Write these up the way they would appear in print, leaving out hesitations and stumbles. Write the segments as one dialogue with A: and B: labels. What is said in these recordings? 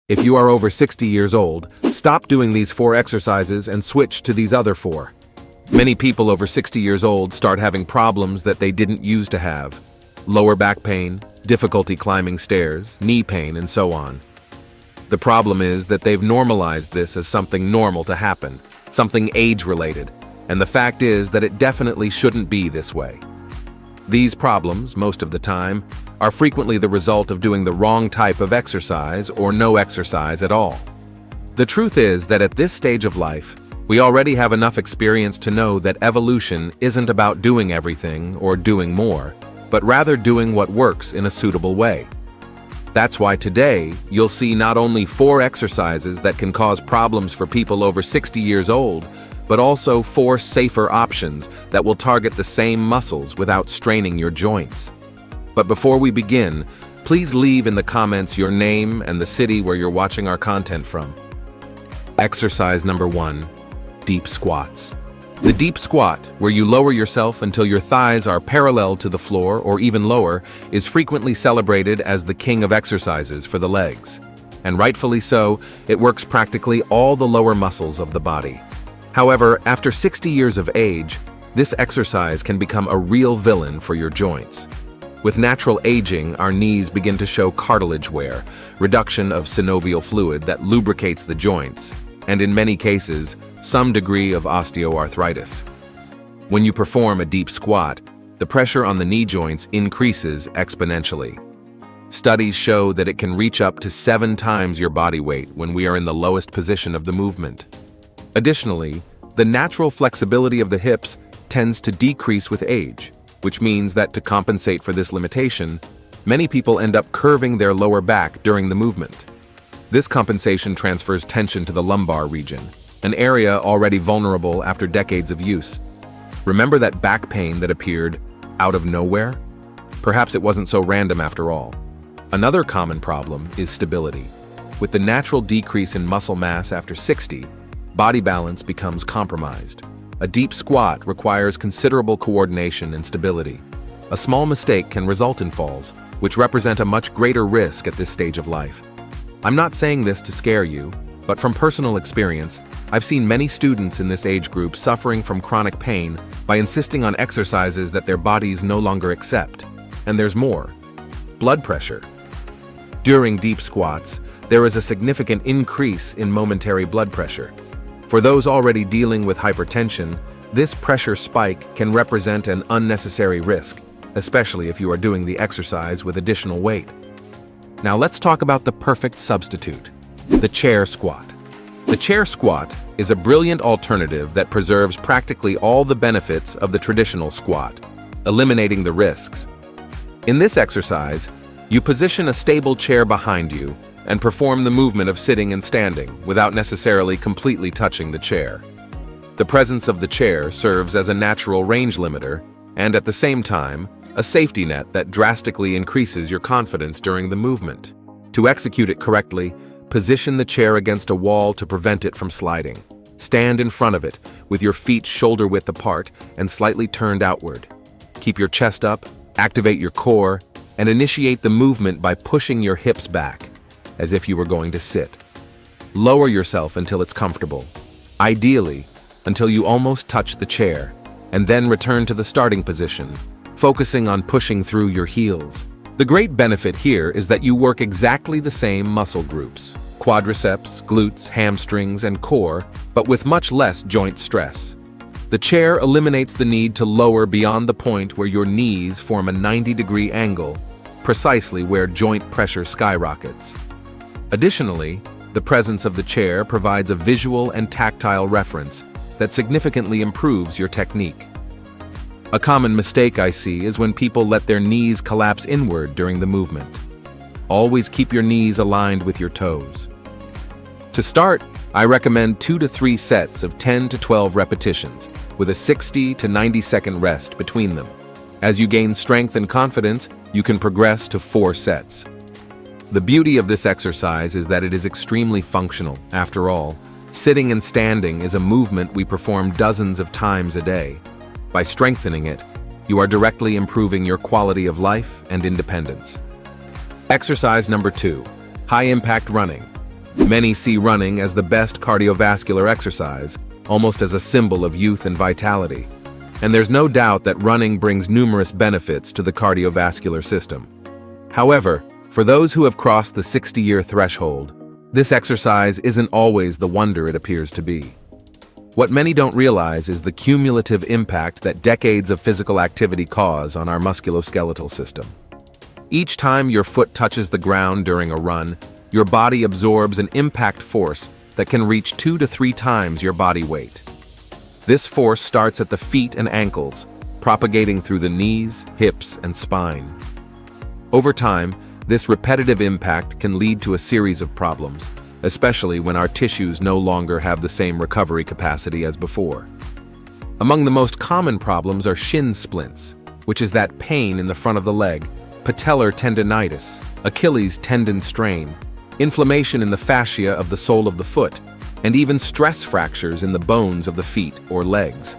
A: If you are over 60 years old, stop doing these 4 exercises and switch to these other 4. Many people over 60 years old start having problems that they didn't used to have. Lower back pain, difficulty climbing stairs, knee pain, and so on. The problem is that they've normalized this as something normal to happen, something age-related, and the fact is that it definitely shouldn't be this way. These problems, most of the time, are frequently the result of doing the wrong type of exercise or no exercise at all. The truth is that at this stage of life, we already have enough experience to know that evolution isn't about doing everything or doing more, but rather doing what works in a suitable way. That's why today, you'll see not only 4 exercises that can cause problems for people over 60 years old, but also 4 safer options that will target the same muscles without straining your joints. But before we begin, please leave in the comments your name and the city where you're watching our content from. Exercise number 1, deep squats. The deep squat, where you lower yourself until your thighs are parallel to the floor or even lower, is frequently celebrated as the king of exercises for the legs. And rightfully so, it works practically all the lower muscles of the body. However, after 60 years of age, this exercise can become a real villain for your joints. With natural aging, our knees begin to show cartilage wear, reduction of synovial fluid that lubricates the joints, and in many cases, some degree of osteoarthritis. When you perform a deep squat, the pressure on the knee joints increases exponentially. Studies show that it can reach up to 7 times your body weight when we are in the lowest position of the movement. Additionally, the natural flexibility of the hips tends to decrease with age, which means that to compensate for this limitation, many people end up curving their lower back during the movement. This compensation transfers tension to the lumbar region, an area already vulnerable after decades of use. Remember that back pain that appeared out of nowhere? Perhaps it wasn't so random after all. Another common problem is stability. With the natural decrease in muscle mass after 60, body balance becomes compromised. A deep squat requires considerable coordination and stability. A small mistake can result in falls, which represent a much greater risk at this stage of life. I'm not saying this to scare you, but from personal experience, I've seen many students in this age group suffering from chronic pain by insisting on exercises that their bodies no longer accept. And there's more. Blood pressure. During deep squats, there is a significant increase in momentary blood pressure. For those already dealing with hypertension, this pressure spike can represent an unnecessary risk, especially if you are doing the exercise with additional weight. Now let's talk about the perfect substitute, the chair squat. The chair squat is a brilliant alternative that preserves practically all the benefits of the traditional squat, eliminating the risks. In this exercise, you position a stable chair behind you and perform the movement of sitting and standing without necessarily completely touching the chair. The presence of the chair serves as a natural range limiter and at the same time, a safety net that drastically increases your confidence during the movement. To execute it correctly, position the chair against a wall to prevent it from sliding. Stand in front of it with your feet shoulder-width apart and slightly turned outward. Keep your chest up, activate your core, and initiate the movement by pushing your hips back, as if you were going to sit. Lower yourself until it's comfortable, ideally until you almost touch the chair, and then return to the starting position, focusing on pushing through your heels. The great benefit here is that you work exactly the same muscle groups, quadriceps, glutes, hamstrings, and core, but with much less joint stress. The chair eliminates the need to lower beyond the point where your knees form a 90-degree angle, precisely where joint pressure skyrockets. Additionally, the presence of the chair provides a visual and tactile reference that significantly improves your technique. A common mistake I see is when people let their knees collapse inward during the movement. Always keep your knees aligned with your toes. To start, I recommend 2 to 3 sets of 10 to 12 repetitions, with a 60 to 90-second rest between them. As you gain strength and confidence, you can progress to 4 sets. The beauty of this exercise is that it is extremely functional. After all, sitting and standing is a movement we perform dozens of times a day. By strengthening it, you are directly improving your quality of life and independence. Exercise number 2, high-impact running. Many see running as the best cardiovascular exercise, almost as a symbol of youth and vitality. And there's no doubt that running brings numerous benefits to the cardiovascular system. However, for those who have crossed the 60-year threshold, this exercise isn't always the wonder it appears to be. What many don't realize is the cumulative impact that decades of physical activity cause on our musculoskeletal system. Each time your foot touches the ground during a run, your body absorbs an impact force that can reach 2 to 3 times your body weight. This force starts at the feet and ankles, propagating through the knees, hips, and spine. Over time, this repetitive impact can lead to a series of problems, especially when our tissues no longer have the same recovery capacity as before. Among the most common problems are shin splints, which is that pain in the front of the leg, patellar tendinitis, Achilles tendon strain, inflammation in the fascia of the sole of the foot, and even stress fractures in the bones of the feet or legs.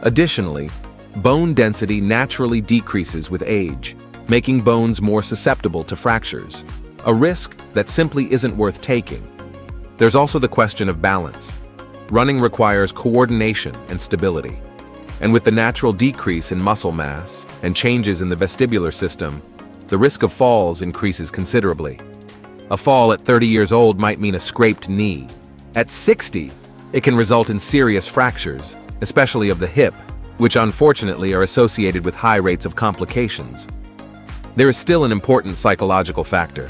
A: Additionally, bone density naturally decreases with age, making bones more susceptible to fractures, a risk that simply isn't worth taking. There's also the question of balance. Running requires coordination and stability. And with the natural decrease in muscle mass and changes in the vestibular system, the risk of falls increases considerably. A fall at 30 years old might mean a scraped knee. At 60, it can result in serious fractures, especially of the hip, which unfortunately are associated with high rates of complications. There is still an important psychological factor.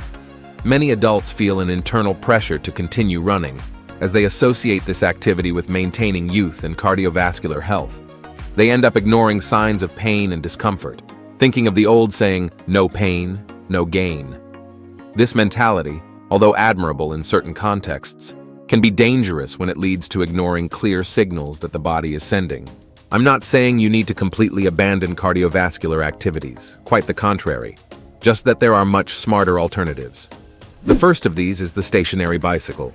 A: Many adults feel an internal pressure to continue running, as they associate this activity with maintaining youth and cardiovascular health. They end up ignoring signs of pain and discomfort, thinking of the old saying, "No pain, no gain." This mentality, although admirable in certain contexts, can be dangerous when it leads to ignoring clear signals that the body is sending. I'm not saying you need to completely abandon cardiovascular activities, quite the contrary, just that there are much smarter alternatives. The first of these is the stationary bicycle.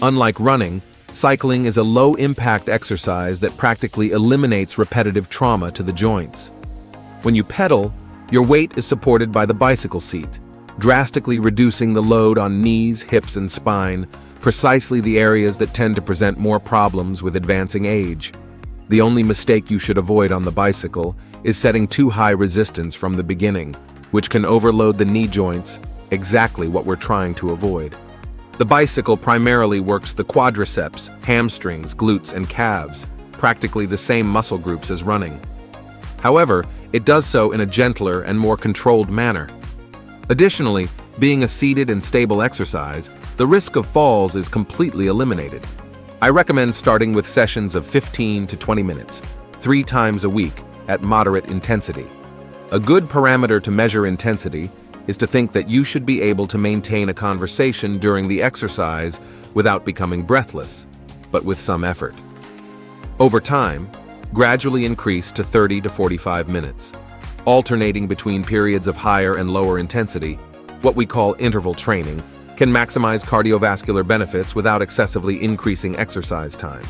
A: Unlike running, cycling is a low-impact exercise that practically eliminates repetitive trauma to the joints. When you pedal, your weight is supported by the bicycle seat, drastically reducing the load on knees, hips, and spine, precisely the areas that tend to present more problems with advancing age. The only mistake you should avoid on the bicycle is setting too high resistance from the beginning, which can overload the knee joints, exactly what we're trying to avoid. The bicycle primarily works the quadriceps, hamstrings, glutes, and calves, practically the same muscle groups as running. However, it does so in a gentler and more controlled manner. Additionally, being a seated and stable exercise, the risk of falls is completely eliminated. I recommend starting with sessions of 15 to 20 minutes, 3 times a week, at moderate intensity. A good parameter to measure intensity is to think that you should be able to maintain a conversation during the exercise without becoming breathless, but with some effort. Over time, gradually increase to 30 to 45 minutes, alternating between periods of higher and lower intensity. What we call interval training can maximize cardiovascular benefits without excessively increasing exercise time.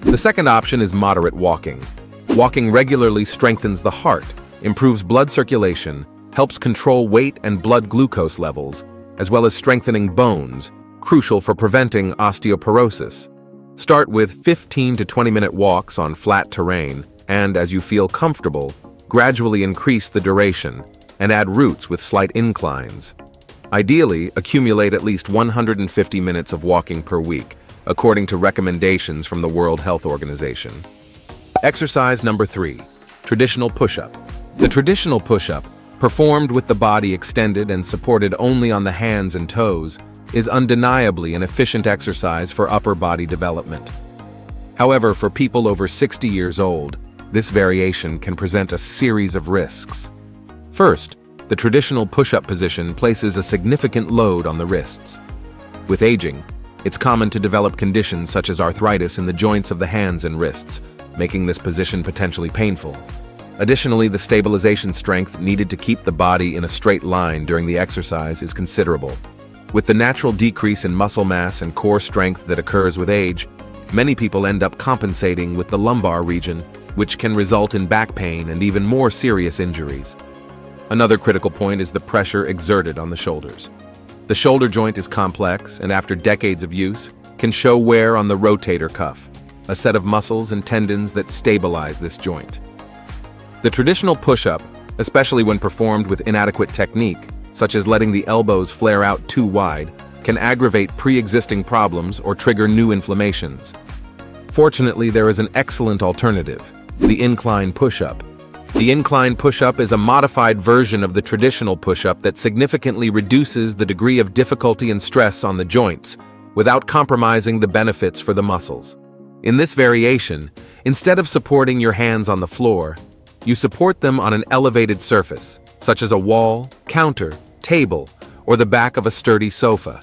A: The second option is moderate walking. Walking regularly strengthens the heart, improves blood circulation, helps control weight and blood glucose levels, as well as strengthening bones, crucial for preventing osteoporosis. Start with 15 to 20-minute walks on flat terrain, and as you feel comfortable, gradually increase the duration and add routes with slight inclines. Ideally, accumulate at least 150 minutes of walking per week, according to recommendations from the World Health Organization. Exercise number 3, traditional push-up. The traditional push-up, performed with the body extended and supported only on the hands and toes, is undeniably an efficient exercise for upper body development. However, for people over 60 years old, this variation can present a series of risks. First, the traditional push-up position places a significant load on the wrists. With aging, it's common to develop conditions such as arthritis in the joints of the hands and wrists, making this position potentially painful. Additionally, the stabilization strength needed to keep the body in a straight line during the exercise is considerable. With the natural decrease in muscle mass and core strength that occurs with age, many people end up compensating with the lumbar region, which can result in back pain and even more serious injuries. Another critical point is the pressure exerted on the shoulders. The shoulder joint is complex and after decades of use, can show wear on the rotator cuff, a set of muscles and tendons that stabilize this joint. The traditional push-up, especially when performed with inadequate technique, such as letting the elbows flare out too wide, can aggravate pre-existing problems or trigger new inflammations. Fortunately, there is an excellent alternative, the incline push-up. The incline push-up is a modified version of the traditional push-up that significantly reduces the degree of difficulty and stress on the joints, without compromising the benefits for the muscles. In this variation, instead of supporting your hands on the floor, you support them on an elevated surface, such as a wall, counter, table, or the back of a sturdy sofa.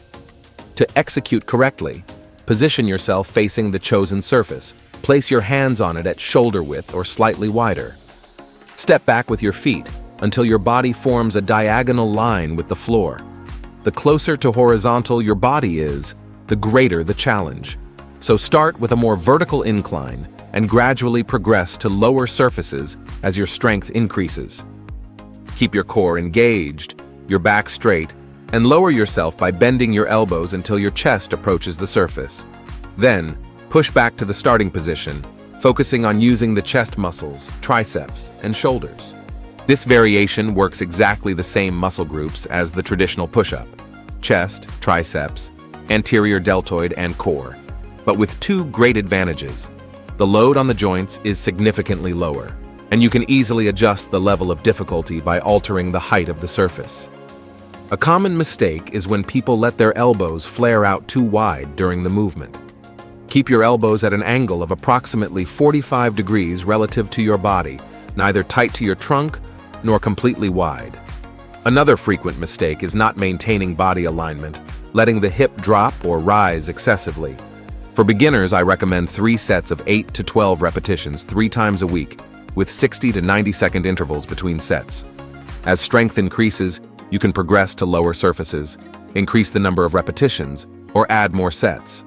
A: To execute correctly, position yourself facing the chosen surface. Place your hands on it at shoulder width or slightly wider. Step back with your feet until your body forms a diagonal line with the floor. The closer to horizontal your body is, the greater the challenge. So start with a more vertical incline and gradually progress to lower surfaces as your strength increases. Keep your core engaged, your back straight, and lower yourself by bending your elbows until your chest approaches the surface. Then, push back to the starting position, focusing on using the chest muscles, triceps, and shoulders. This variation works exactly the same muscle groups as the traditional push-up: chest, triceps, anterior deltoid, and core, but with two great advantages. The load on the joints is significantly lower, and you can easily adjust the level of difficulty by altering the height of the surface. A common mistake is when people let their elbows flare out too wide during the movement. Keep your elbows at an angle of approximately 45 degrees relative to your body, neither tight to your trunk nor completely wide. Another frequent mistake is not maintaining body alignment, letting the hip drop or rise excessively. For beginners, I recommend 3 sets of 8 to 12 repetitions 3 times a week, with 60 to 90-second intervals between sets. As strength increases, you can progress to lower surfaces, increase the number of repetitions, or add more sets.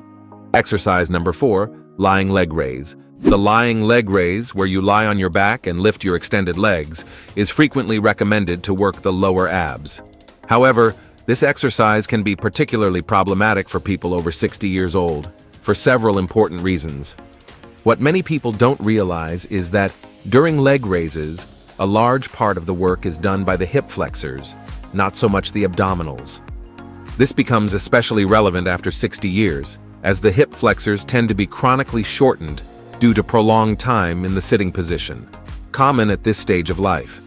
A: Exercise number 4, lying leg raise. The lying leg raise, where you lie on your back and lift your extended legs, is frequently recommended to work the lower abs. However, this exercise can be particularly problematic for people over 60 years old, for several important reasons. What many people don't realize is that during leg raises, a large part of the work is done by the hip flexors, not so much the abdominals. This becomes especially relevant after 60 years, as the hip flexors tend to be chronically shortened due to prolonged time in the sitting position, common at this stage of life.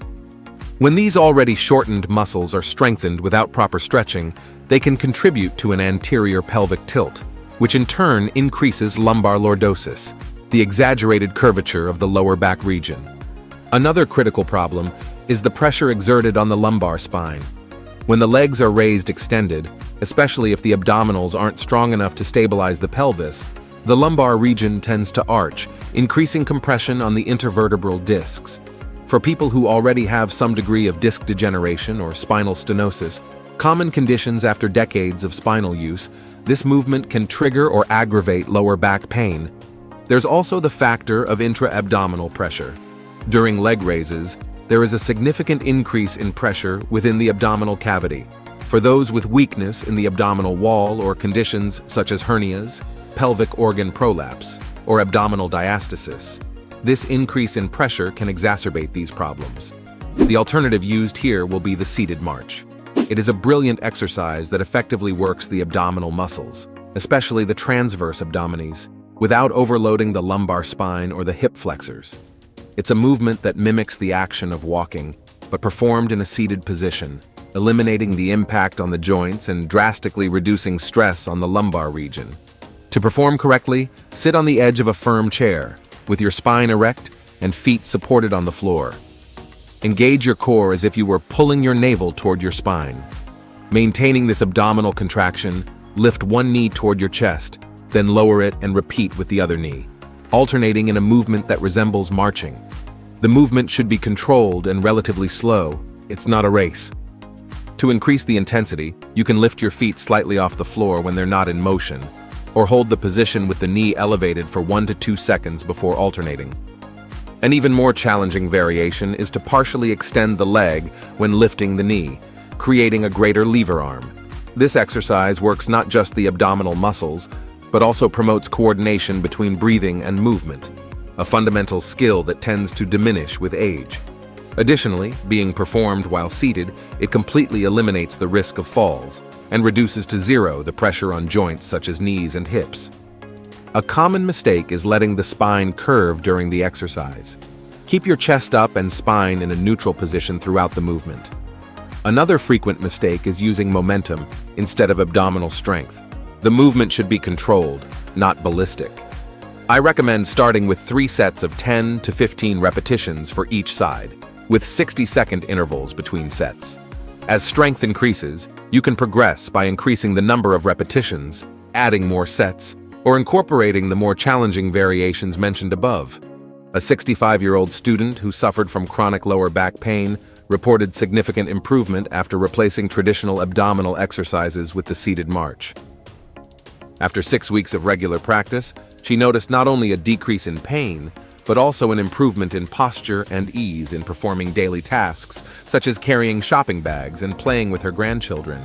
A: When these already shortened muscles are strengthened without proper stretching, they can contribute to an anterior pelvic tilt, which in turn increases lumbar lordosis, the exaggerated curvature of the lower back region. Another critical problem is the pressure exerted on the lumbar spine. When the legs are raised extended, especially if the abdominals aren't strong enough to stabilize the pelvis, the lumbar region tends to arch, increasing compression on the intervertebral discs. For people who already have some degree of disc degeneration or spinal stenosis, common conditions after decades of spinal use, this movement can trigger or aggravate lower back pain. There's also the factor of intra-abdominal pressure. During leg raises, there is a significant increase in pressure within the abdominal cavity. For those with weakness in the abdominal wall or conditions such as hernias, pelvic organ prolapse, or abdominal diastasis, this increase in pressure can exacerbate these problems. The alternative used here will be the seated march. It is a brilliant exercise that effectively works the abdominal muscles, especially the transverse abdominis, without overloading the lumbar spine or the hip flexors. It's a movement that mimics the action of walking, but performed in a seated position, eliminating the impact on the joints and drastically reducing stress on the lumbar region. To perform correctly, sit on the edge of a firm chair, with your spine erect and feet supported on the floor. Engage your core as if you were pulling your navel toward your spine. Maintaining this abdominal contraction, lift one knee toward your chest, then lower it and repeat with the other knee, alternating in a movement that resembles marching. The movement should be controlled and relatively slow. It's not a race. To increase the intensity, you can lift your feet slightly off the floor when they're not in motion, or hold the position with the knee elevated for 1 to 2 seconds before alternating. An even more challenging variation is to partially extend the leg when lifting the knee, creating a greater lever arm. This exercise works not just the abdominal muscles, but also promotes coordination between breathing and movement, a fundamental skill that tends to diminish with age. Additionally, being performed while seated, it completely eliminates the risk of falls and reduces to zero the pressure on joints such as knees and hips. A common mistake is letting the spine curve during the exercise. Keep your chest up and spine in a neutral position throughout the movement. Another frequent mistake is using momentum instead of abdominal strength. The movement should be controlled, not ballistic. I recommend starting with 3 sets of 10 to 15 repetitions for each side, with 60-second intervals between sets. As strength increases, you can progress by increasing the number of repetitions, adding more sets, or incorporating the more challenging variations mentioned above. A 65-year-old student who suffered from chronic lower back pain reported significant improvement after replacing traditional abdominal exercises with the seated march. After 6 weeks of regular practice, she noticed not only a decrease in pain, but also an improvement in posture and ease in performing daily tasks, such as carrying shopping bags and playing with her grandchildren.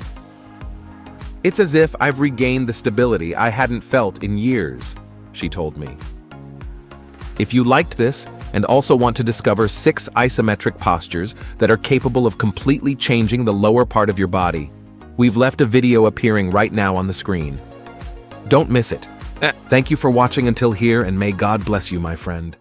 A: "It's as if I've regained the stability I hadn't felt in years," she told me. If you liked this and also want to discover 6 isometric postures that are capable of completely changing the lower part of your body, we've left a video appearing right now on the screen. Don't miss it. Thank you for watching until here, and may God bless you, my friend.